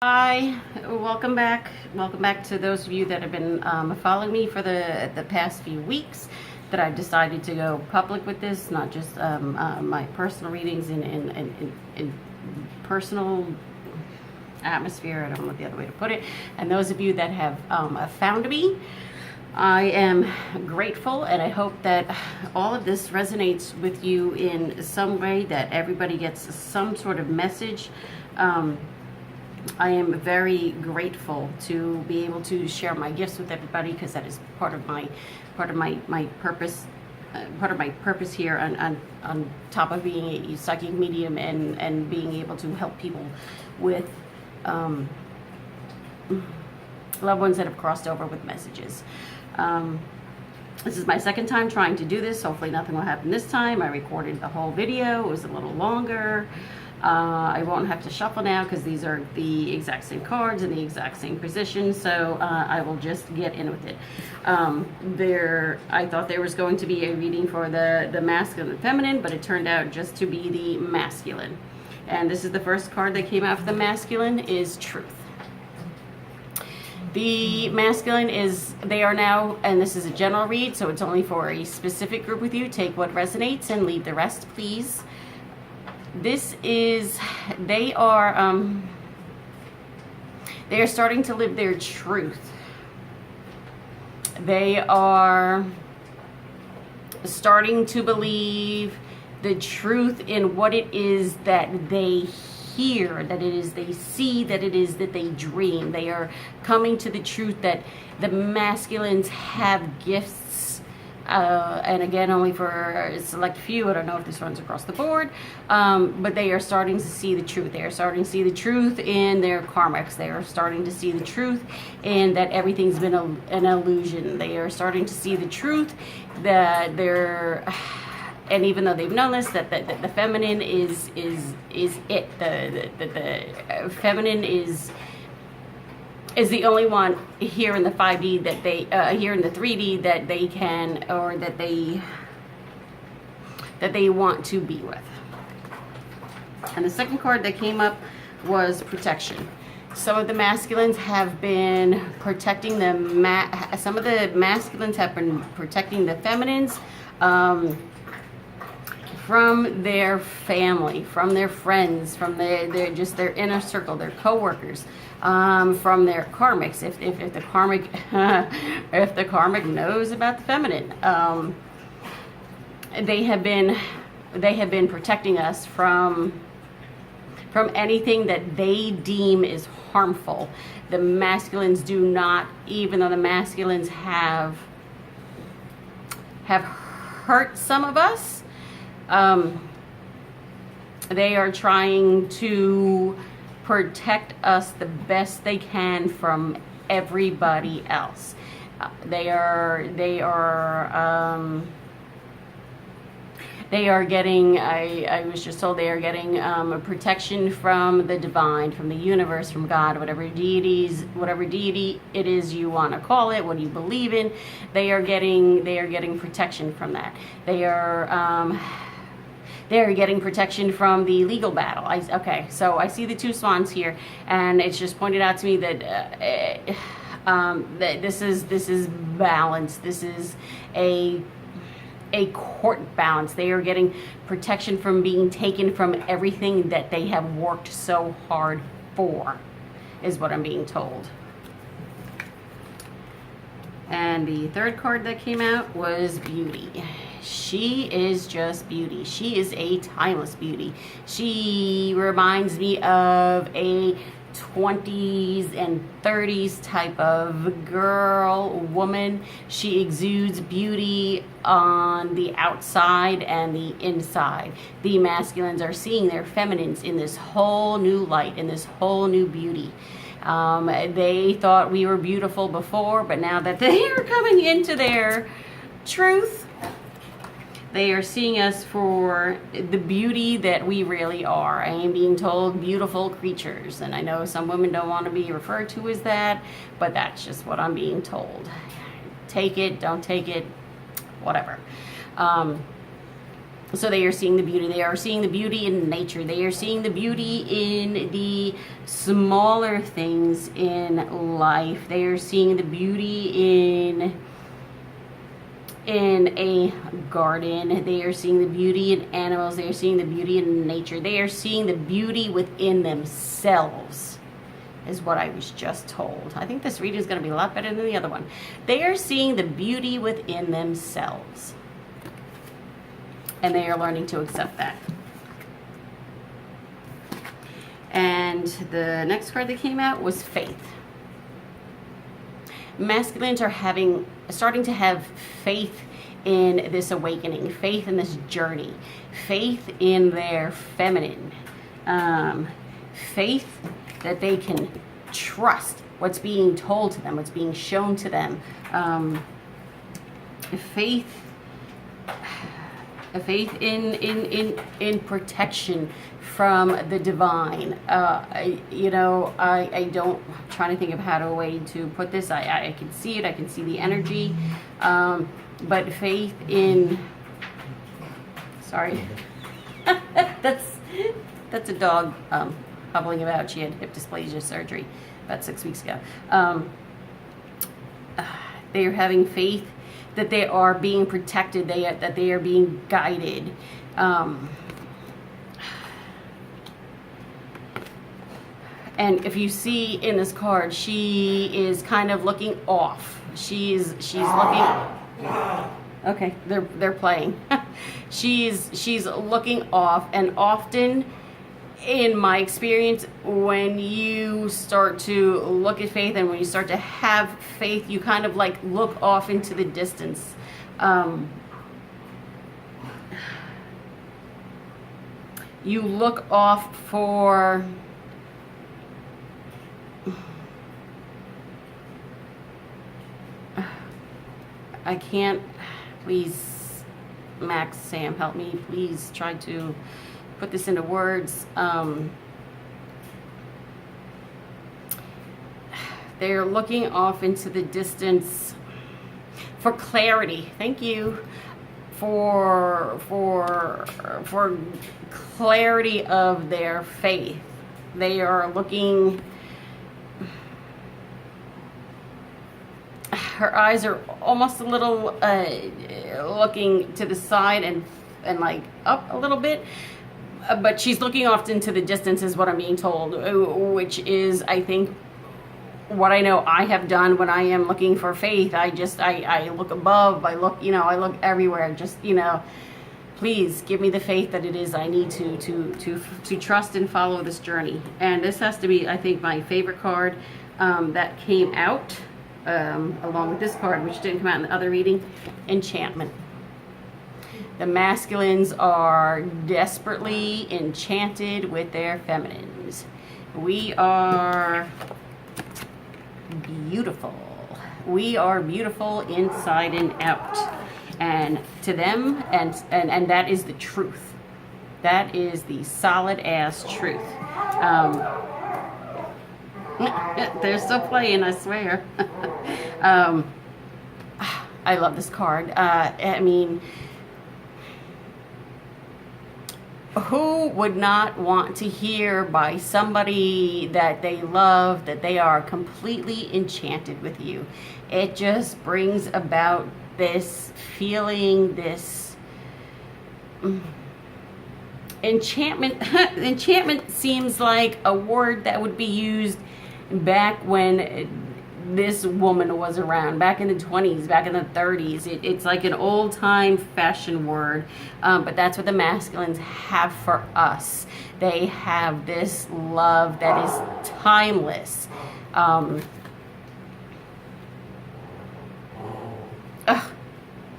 Hi, welcome back. Welcome back to those of you that have been following me for the past few weeks. That I've decided to go public with this, not just my personal readings in personal atmosphere. I don't know what the other way to put it. And those of you that have found me, I am grateful, and I hope that all of this resonates with you in some way. That everybody gets some sort of message. I am very grateful to be able to share my gifts with everybody, because that is part of my purpose. Part of my purpose here, on top of being a psychic medium and being able to help people with loved ones that have crossed over with messages. This is my second time trying to do this. Hopefully nothing will happen this time. I recorded the whole video. It was a little longer. I won't have to shuffle now, because these are the exact same cards in the exact same position, so I will just get in with it. I thought there was going to be a reading for the masculine and feminine, but it turned out just to be the masculine. And this is the first card that came out for the masculine, is truth. The masculine is, they are now, and this is a general read, so it's only for a specific group with you. Take what resonates and leave the rest, please. This is, they are starting to live their truth. They are starting to believe the truth in what it is that they hear, that it is they see, that it is that they dream. They are coming to the truth that the masculines have gifts. And again, only for a select few. I don't know if this runs across the board, but they are starting to see the truth. They are starting to see the truth in their karmics. They are starting to see the truth in that everything's been an illusion. They are starting to see the truth that they're, and even though they've known this, that the feminine is it. The feminine is the only one here in the 5D that they, here in the 3D that they can, or that they want to be with. And the second card that came up was protection. Some of the masculines have been protecting some of the masculines have been protecting the feminines from their family, from their friends, from their just their inner circle, their co-workers, from their karmics. If the karmic if the karmic knows about the feminine, they have been protecting us from anything that they deem is harmful. The masculines do not, even though the masculines have hurt some of us. They are trying to protect us the best they can from everybody else. They are getting, I was just told they are getting a protection from the divine, from the universe, from God, whatever deity it is you want to call it, what do you believe in. They are getting protection from that. They're getting protection from the legal battle. Okay, so I see the two swans here, and it's just pointed out to me that that this is balance. This is a court balance. They are getting protection from being taken from everything that they have worked so hard for, is what I'm being told. And the third card that came out was beauty. She is just beauty. She is a timeless beauty. She reminds me of a 20s and 30s type of girl, woman. She exudes beauty on the outside and the inside. The masculines are seeing their feminines in this whole new light, in this whole new beauty. They thought we were beautiful before, but now that they are coming into their truth, they are seeing us for the beauty that we really are. I am being told beautiful creatures, and I know some women don't want to be referred to as that, but that's just what I'm being told. Take it, don't take it, whatever. So they are seeing the beauty. They are seeing the beauty in nature. They are seeing the beauty in the smaller things in life. They are seeing the beauty in a garden. They are seeing the beauty in animals. They are seeing the beauty in nature. They are seeing the beauty within themselves, is what I was just told. I think this reading is going to be a lot better than the other one. They are seeing the beauty within themselves, and they are learning to accept that. And the next card that came out was Faith. Masculines are starting to have faith in this awakening, faith in this journey, faith in their feminine, faith that they can trust what's being told to them, what's being shown to them, faith in protection from the divine. I'm trying to think of how to put this. I can see it. I can see the energy. But faith in, sorry, that's a dog hobbling about. She had hip dysplasia surgery about 6 weeks ago. They are having faith that they are being protected, that they are being guided. And if you see in this card, she is kind of looking off. She's looking. Okay, they're playing. she's looking off, and often, in my experience, when you start to look at faith and when you start to have faith, you kind of like look off into the distance. You look off for I can't, please, Max, Sam, help me, please try to put this into words. They're looking off into the distance for clarity. Thank you for clarity of their faith. They are looking. Her eyes are almost a little looking to the side and like up a little bit, but she's looking off into the distance, is what I'm being told, which is, I think, what I know I have done when I am looking for faith. I look above, I look everywhere. Just, please give me the faith that it is I need to trust and follow this journey. And this has to be, I think, my favorite card that came out. Along with this card, which didn't come out in the other reading, Enchantment. The masculines are desperately enchanted with their feminines. We are beautiful. We are beautiful inside and out. And to them, and that is the truth. That is the solid ass truth. They're still playing, I swear. I love this card. I mean, who would not want to hear by somebody that they love that they are completely enchanted with you? It just brings about this feeling, this enchantment. Enchantment seems like a word that would be used back when this woman was around, back in the 20s, back in the 30s. It's like an old-time fashion word, but that's what the masculines have for us. They have this love that is timeless.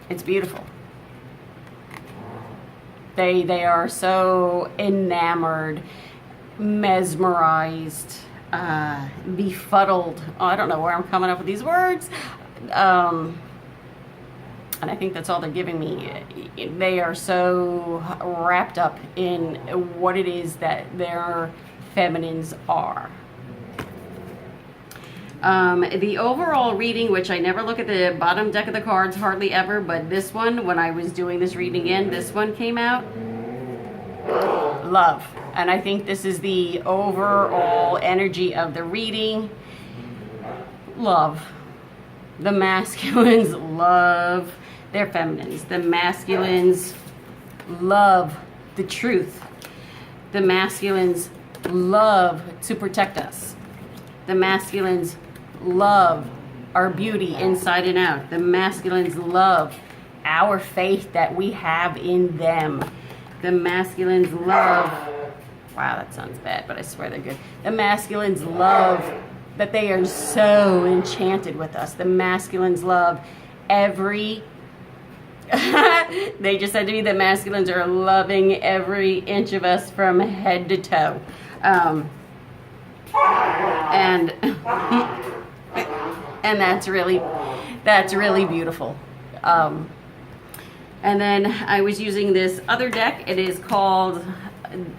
It's beautiful. They are so enamored, mesmerized, befuddled. I don't know where I'm coming up with these words. And I think that's all they're giving me. They are so wrapped up in what it is that their feminines are. The overall reading, which I never look at the bottom deck of the cards hardly ever, but this one, when I was doing this reading in, this one came out. Love. And I think this is the overall energy of the reading. Love. The masculines love their feminines. The masculines love the truth. The masculines love to protect us. The masculines love our beauty inside and out. The masculines love our faith that we have in them. The masculines love, wow, that sounds bad, but I swear they're good. The masculines love that they are so enchanted with us. The masculines love every, they just said to me that masculines are loving every inch of us from head to toe. And that's really beautiful. And then I was using this other deck. It is called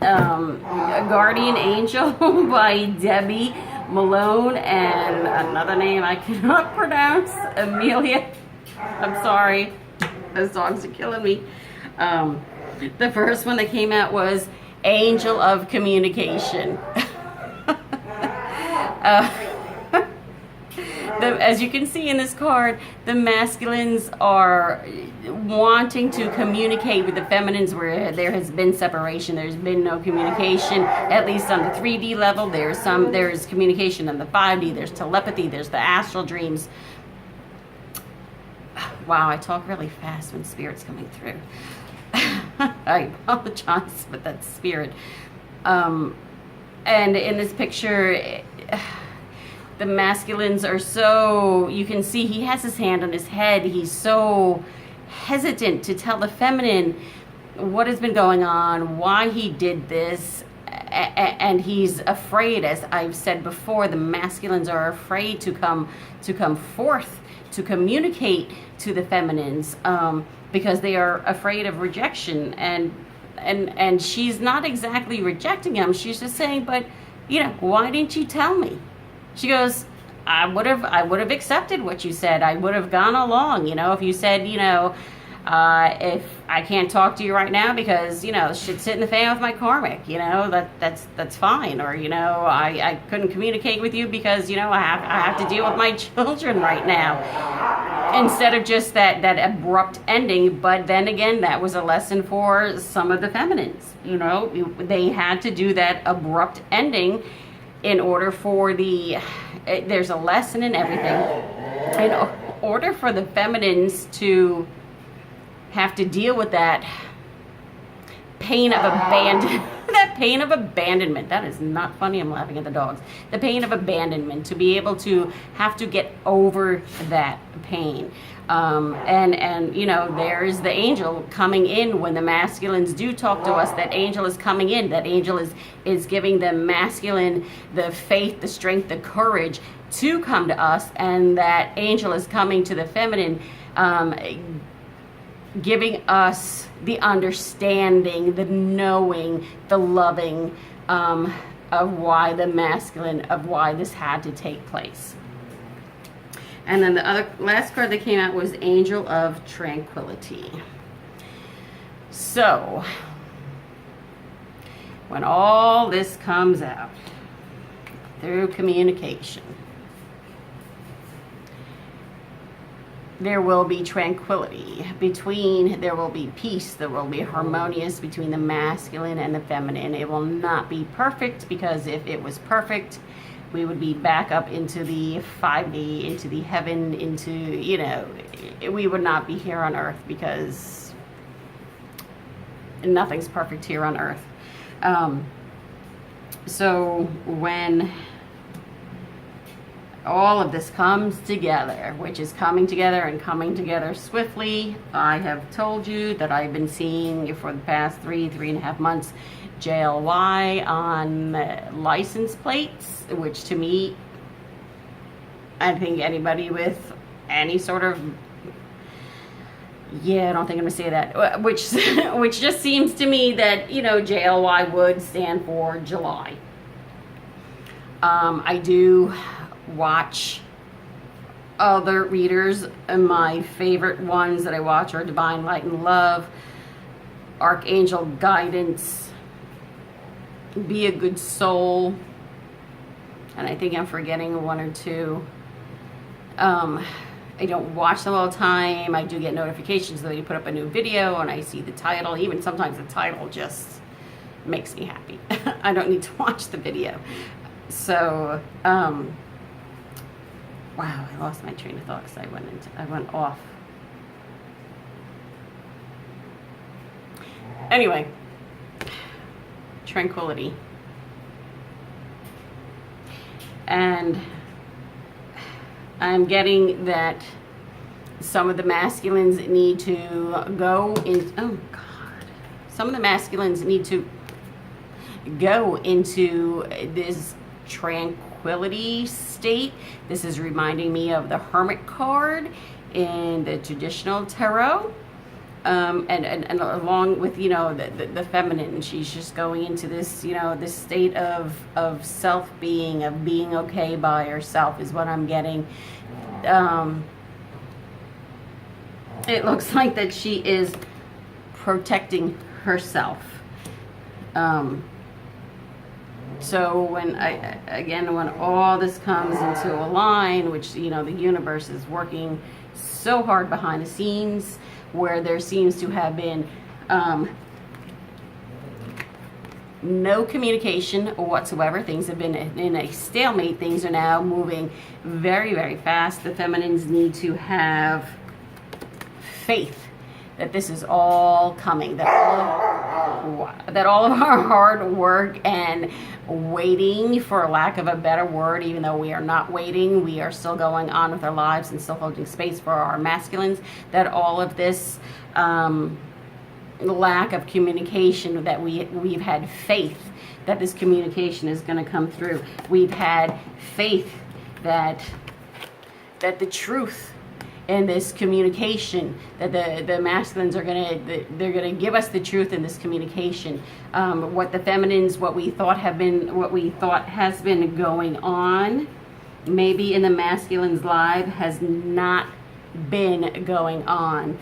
Guardian Angel by Debbie Malone, and another name I cannot pronounce, Amelia. I'm sorry, those dogs are killing me. The first one that came out was Angel of Communication. As you can see in this card, the masculines are wanting to communicate with the feminines where there has been separation. There's been no communication, at least on the 3D level. There's communication on the 5D. There's telepathy. There's the astral dreams. Wow, I talk really fast when spirit's coming through. I apologize, but that's spirit. And in this picture, the masculines are so, you can see he has his hand on his head. He's so hesitant to tell the feminine what has been going on, why he did this, and he's afraid, as I've said before, the masculines are afraid to come forth, to communicate to the feminines, because they are afraid of rejection. And she's not exactly rejecting him. She's just saying, but, why didn't you tell me? She goes, I would have accepted what you said. I would have gone along, if you said, if I can't talk to you right now because, shit's hitting the fan with my karmic, that's fine. Or, I couldn't communicate with you because, I have to deal with my children right now. Instead of just that abrupt ending. But then again, that was a lesson for some of the feminines. They had to do that abrupt ending in order for there's a lesson in everything. In order for the feminines to have to deal with that pain of abandonment, that is not funny, I'm laughing at the dogs. The pain of abandonment, to be able to have to get over that pain. And there's the angel coming in when the masculines do talk to us. That angel is coming in. That angel is giving the masculine the faith, the strength, the courage to come to us. And that angel is coming to the feminine, giving us the understanding, the knowing, the loving of why the masculine, of why this had to take place. And then the last card that came out was Angel of Tranquility. So, when all this comes out through communication, there will be tranquility there will be peace, there will be harmonious between the masculine and the feminine. It will not be perfect, because if it was perfect, we would be back up into the 5D, into the heaven, we would not be here on earth, because nothing's perfect here on earth. So when all of this comes together, which is coming together and coming together swiftly, I have told you that I've been seeing for the past 3.5 months JLY on license plates, which to me, I think anybody with any sort of, I don't think I'm gonna say that, which just seems to me that, JLY would stand for July. I do watch other readers. And my favorite ones that I watch are Divine Light and Love, Archangel Guidance, Be a Good Soul, and I think I'm forgetting one or two. I don't watch them all the time. I do get notifications that you put up a new video and I see the title. Even sometimes the title just makes me happy. I don't need to watch the video. So, wow, I lost my train of thought because I went off. Anyway, tranquility. And I'm getting that some of the masculines need to go in, oh God, some of the masculines need to go into this tranquility state. This is reminding me of the Hermit card in the traditional tarot. And along with, you know, the feminine, she's just going into this, you know, this state of self-being, of being okay by herself is what I'm getting. It looks like that she is protecting herself. So when when all this comes into a line, which, you know, the universe is working so hard behind the scenes, where there seems to have been no communication whatsoever. Things have been in a stalemate. Things are now moving very, very fast. The feminines need to have faith that this is all coming, that all of our hard work and waiting, for lack of a better word, even though we are not waiting, we are still going on with our lives and still holding space for our masculines, that all of this lack of communication, that we've had faith that this communication is going to come through. We've had faith that the truth in this communication, that the masculines are they're gonna give us the truth in this communication. What the feminines, what we thought has been going on, maybe in the masculine's life, has not been going on.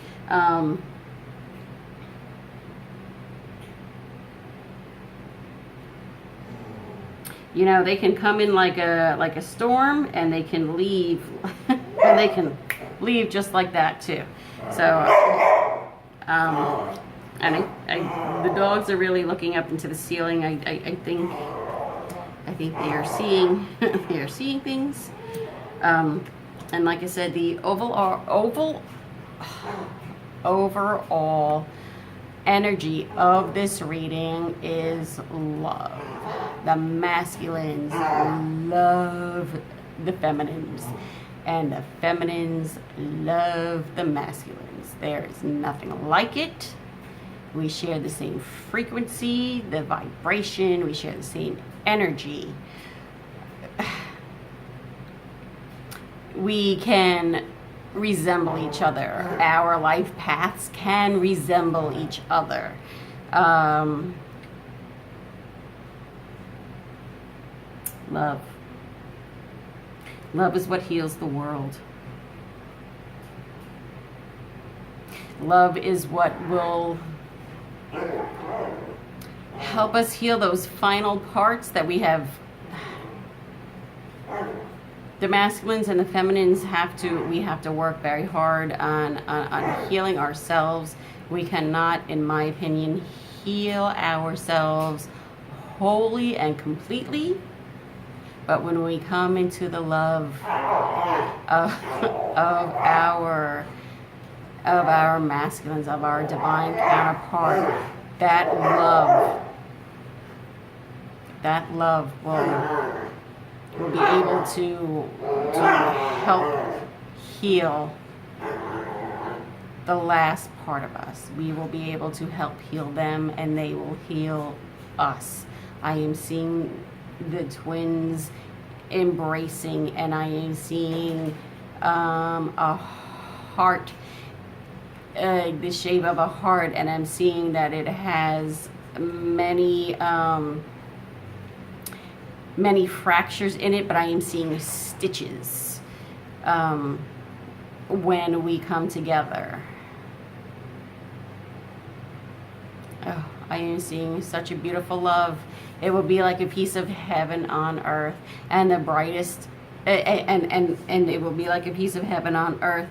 You know, they can come in like a storm, and they can leave, and they can leave just like that too. So, and the dogs are really looking up into the ceiling. I think they are seeing they are seeing things. And like I said, the overall energy of this reading is love. The masculines love the feminines, and the feminines love the masculines. There is nothing like it. We share the same frequency, the vibration, we share the same energy. We can resemble each other. Our life paths can resemble each other. Love. Love is what heals the world. Love is what will help us heal those final parts that we have. The masculines and the feminines we have to work very hard on healing ourselves. We cannot, in my opinion, heal ourselves wholly and completely. But when we come into the love of our masculines, of our divine counterpart, that love will be able to help heal the last part of us. We will be able to help heal them, and they will heal us. I am seeing the twins embracing, and I am seeing a heart, the shape of a heart, and I'm seeing that it has many many fractures in it, but I am seeing stitches when we come together. Oh, I am seeing such a beautiful love. It will be like a piece of heaven on earth, and the brightest, and it will be like a piece of heaven on earth,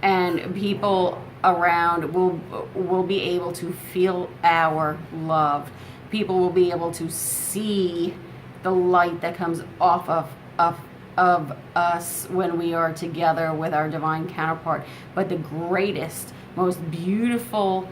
and people around will be able to feel our love. People will be able to see the light that comes off of us when we are together with our divine counterpart. But the greatest, most beautiful,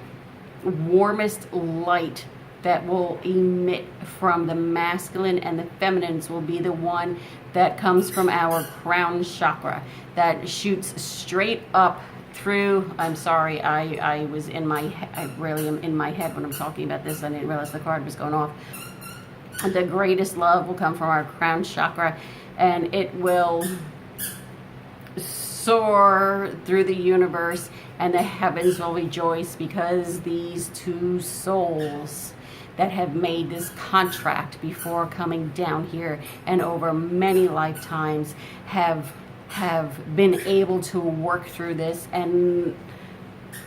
warmest light that will emit from the masculine and the feminines will be the one that comes from our crown chakra, that shoots straight up through. I'm sorry, I was in my I really am in my head when I'm talking about this. I didn't realize the card was going off. The greatest love will come from our crown chakra, and it will soar through the universe, and the heavens will rejoice, because these two souls that have made this contract before coming down here and over many lifetimes have been able to work through this, and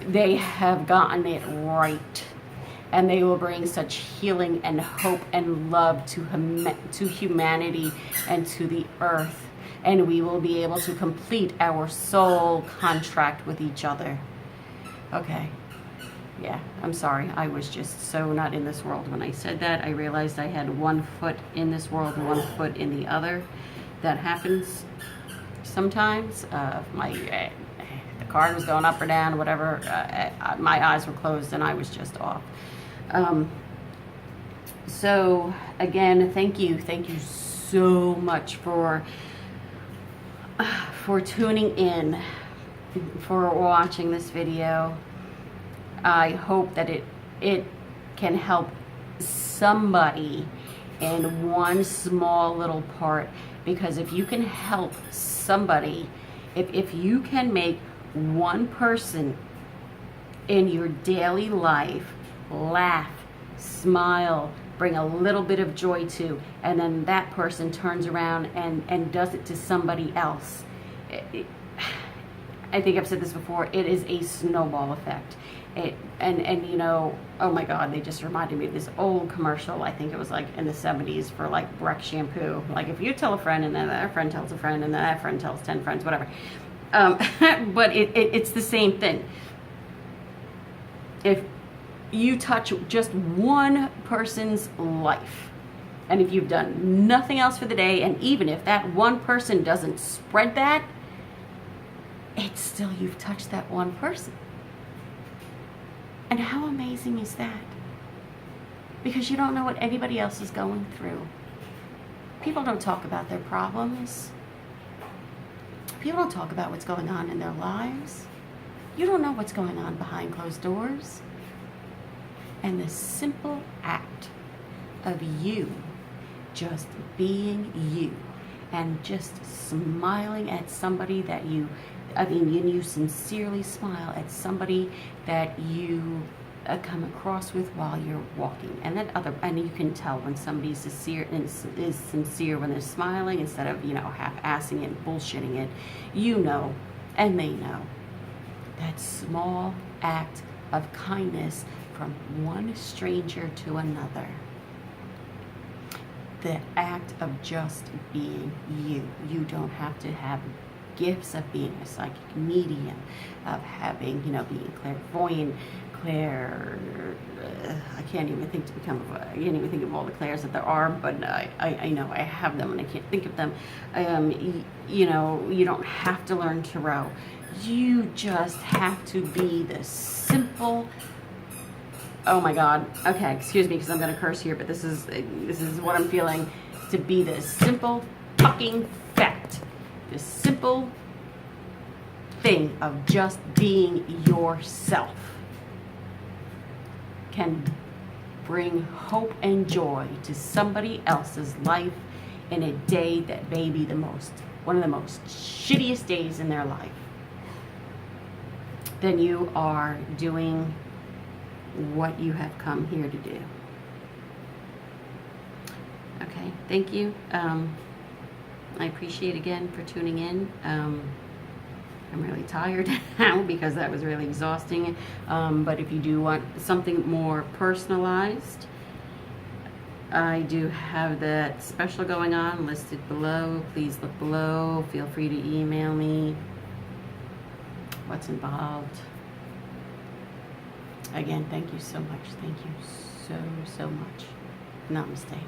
they have gotten it right, and they will bring such healing and hope and love to humanity and to the earth, and we will be able to complete our soul contract with each other. Okay. Yeah, I'm sorry. I was just so not in this world when I said that. I realized I had 1 foot in this world and 1 foot in the other. That happens sometimes. The card was going up or down, whatever. My eyes were closed and I was just off. So again, thank you so much for tuning in, for watching this video. I hope that it can help somebody in one small little part, because if you can help somebody, if you can make one person in your daily life laugh, smile, bring a little bit of joy to, and then that person turns around and does it to somebody else. I think I've said this before, it is a snowball effect. And you know, oh my God, they just reminded me of this old commercial. I think it was like in the 70s for like Breck shampoo. Like if you tell a friend, and then that friend tells a friend, and then that friend tells 10 friends, whatever. But it's the same thing. If you touch just one person's life, and if you've done nothing else for the day, and even if that one person doesn't spread that, it's still, you've touched that one person. And how amazing is that? Because you don't know what anybody else is going through. People don't talk about their problems. People don't talk about what's going on in their lives. You don't know what's going on behind closed doors. And the simple act of you just being you and just smiling at somebody that you sincerely smile at somebody that you come across with while you're walking, and you can tell when somebody's sincere when they're smiling instead of half-assing it and bullshitting it, and they know. That small act of kindness from one stranger to another. The act of just being you. You don't have to have gifts of being a psychic medium, of having, being clairvoyant, I can't even think of all the clairs that there are, but I know I have them and I can't think of them. You don't have to learn tarot. You just have to be the simple, oh my God, okay, excuse me because I'm going to curse here, but this is what I'm feeling, to be the simple fucking fact. The simple thing of just being yourself can bring hope and joy to somebody else's life in a day that may be one of the most shittiest days in their life. Then you are doing what you have come here to do. Okay? thank you. I appreciate again for tuning in. I'm really tired now because that was really exhausting. But if you do want something more personalized, I do have that special going on listed below. Please look below. Feel free to email me what's involved. Again, thank you so much. Thank you so much. Namaste.